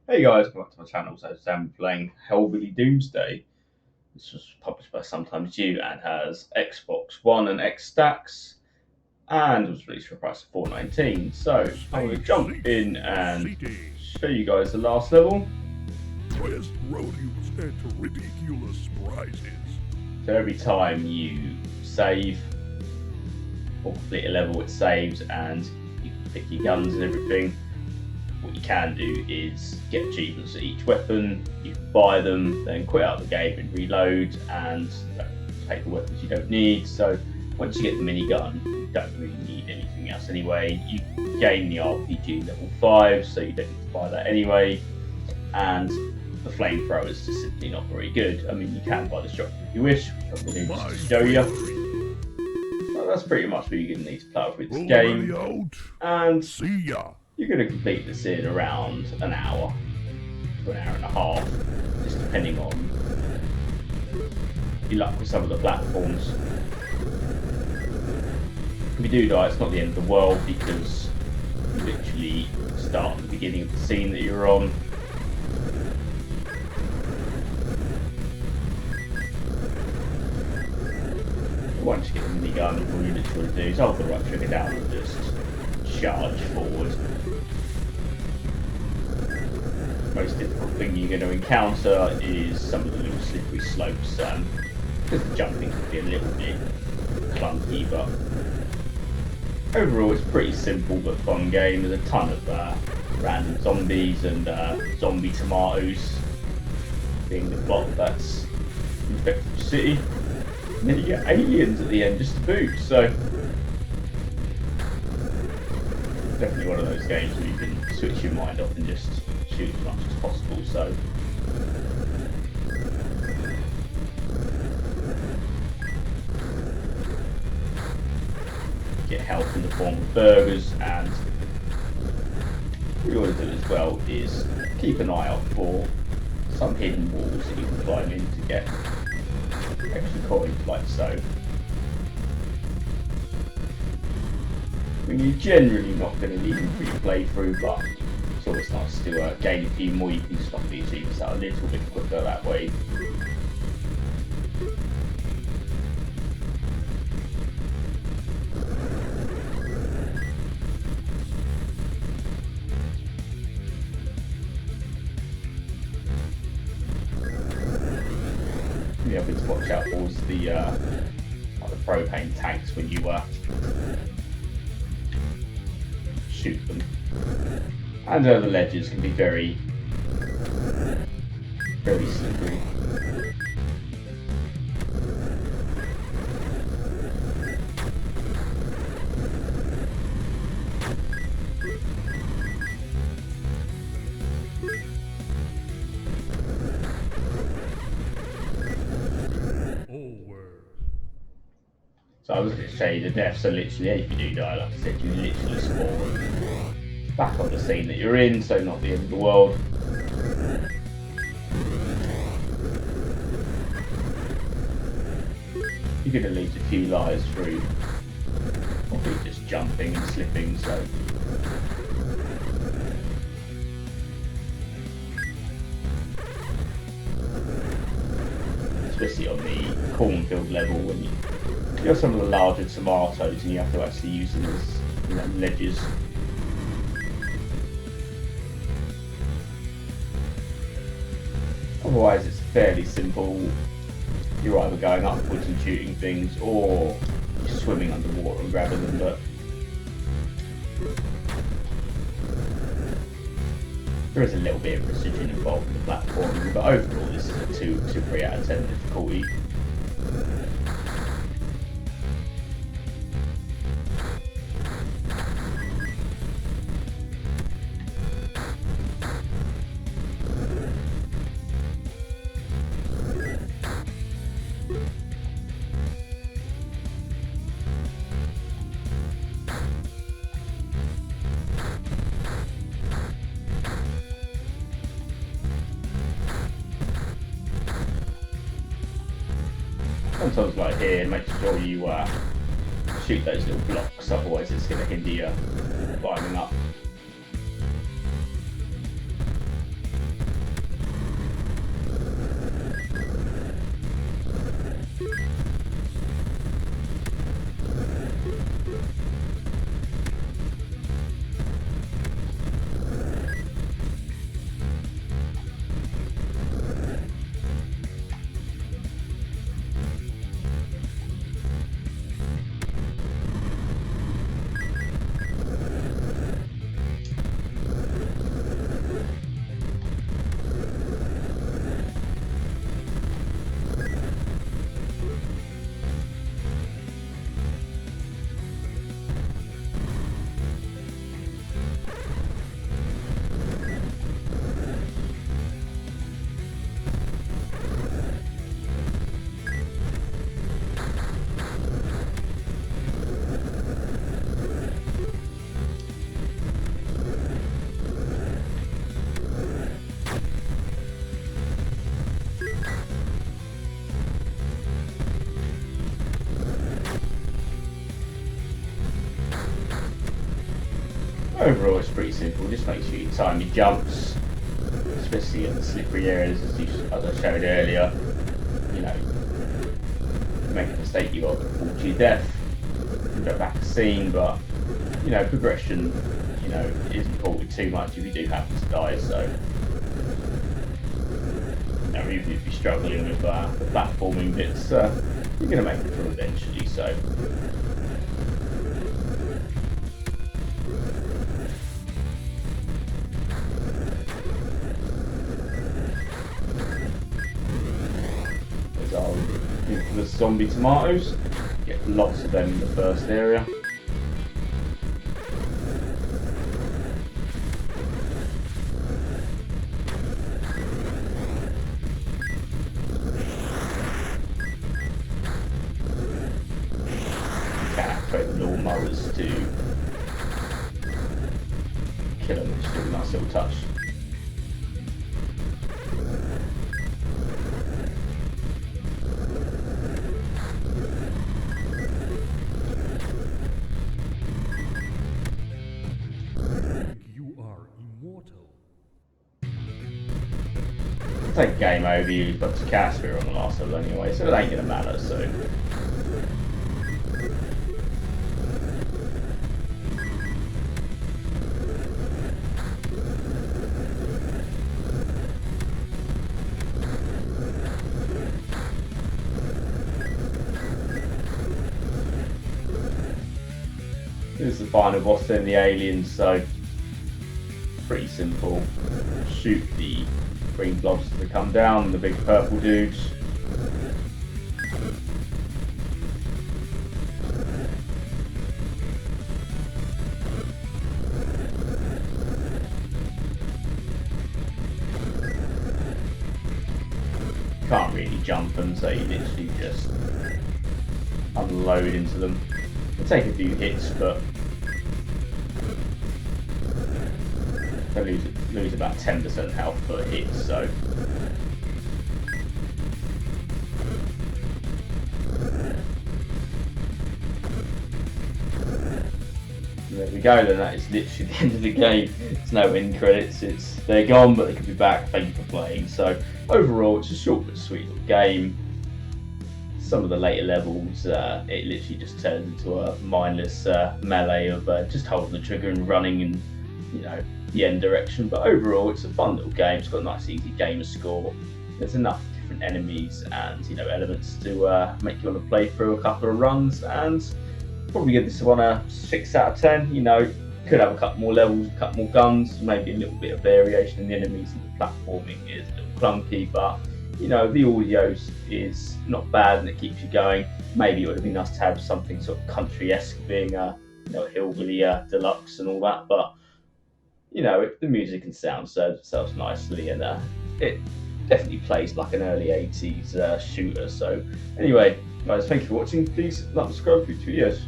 Hey guys, welcome back to my channel. So today I'm playing Hillbilly Doomsday. This was published by Sometimes You and has Xbox One and X stacks and was released for a price of $4.19. So I'm going to Stage jump City. in and City. show you guys the last level. Twist rodeos and ridiculous prizes. So every time you save or complete a level, it saves and you can pick your guns and everything. What you can do is get achievements for each weapon, you can buy them, then quit out the game and reload and take the weapons you don't need. So once you get the minigun, you don't really need anything else anyway. You gain the RPG level 5, so you don't need to buy that anyway. And the flamethrower is just simply not very good. I mean, you can buy the shotgun if you wish, which I'm going to just show you. Well, that's pretty much what you're going to need to play through this game. Out. And See ya. you're going to complete this in around an hour to an hour and a half, just depending on your luck with some of the platforms. If you do die, it's not the end of the world because you literally start at the beginning of the scene that you're on. Once you get the minigun, all you literally do is hold the right trigger down and just charge forward. Most difficult thing you're going to encounter is some of the little slippery slopes, because the jumping can be a little bit clunky, but overall it's pretty simple but fun game. There's a ton of random zombies and zombie tomatoes being the plot that's infected the city. And then you get aliens at the end just to boot, so definitely one of those games where you can switch your mind off and just shoot as much as possible. So get health in the form of burgers, and what you want to do as well is keep an eye out for some hidden walls that you can climb in to get extra coins like so. I mean, you're generally not going to need them for your playthrough, but it's always nice to gain a few more. You can stop the achievements out a little bit quicker that way. The other thing to watch out for is the propane tanks when you shoot them. And the ledges can be very, very slippery. So I was going to say the deaths are literally, if you do die, like I said, you literally spawn back on the scene that you're in, so not the end of the world. You're going to lose a few lives through probably just jumping and slipping, so especially on the cornfield level when you have some of the larger tomatoes and you have to actually use them as, you know, ledges. Otherwise it's fairly simple. You're either going upwards and shooting things or you're swimming underwater and grabbing them, but there is a little bit of precision involved in the platforming, but overall this is a 2 to 3 out of 10 difficulty. Sometimes like here, make sure you shoot those little blocks, otherwise it's going to hinder you climbing up. overall it's pretty simple. Just make sure you time your jumps, especially in the slippery areas as I showed earlier. You know, make a mistake, you either fall to your death, and go back a scene, but you know, progression, you know, isn't halted too much if you do happen to die. So, you know, even if you're struggling with the platforming bits, you're going to make it through eventually. So. I'll look for the zombie tomatoes, get lots of them in the first area. You can activate the lawnmowers to kill them, which is a nice little touch. Take game over, you got to Casper on the last level anyway, so it ain't gonna matter. So this is the final boss then, the aliens. So pretty simple. Shoot the green blobs as they come down, the big purple dudes. Can't really jump them, so you literally just unload into them. They take a few hits, but they lose about 10% health per hit, so there we go. Then that is literally the end of the game. It's no end credits. They're gone, but they could be back. Thank you for playing. So overall, it's a short but sweet little game. Some of the later levels, it literally just turns into a mindless melee of just holding the trigger and running in, you know, the end direction. But overall, it's a fun little game. It's got a nice easy gamer score. There's enough different enemies and, you know, elements to make you want to play through a couple of runs, and probably give this one a 6 out of 10. You know, could have a couple more levels, a couple more guns, maybe a little bit of variation in the enemies, and the platforming is a little clunky, but you know, the audio is not bad and it keeps you going. Maybe it would have been nice to have something sort of country-esque, being a, you know, Hillbilly Deluxe and all that, but you know, the music and sound serves itself nicely, and it definitely plays like an early 80s shooter. So anyway, guys, thank you for watching. Please like, subscribe for future videos.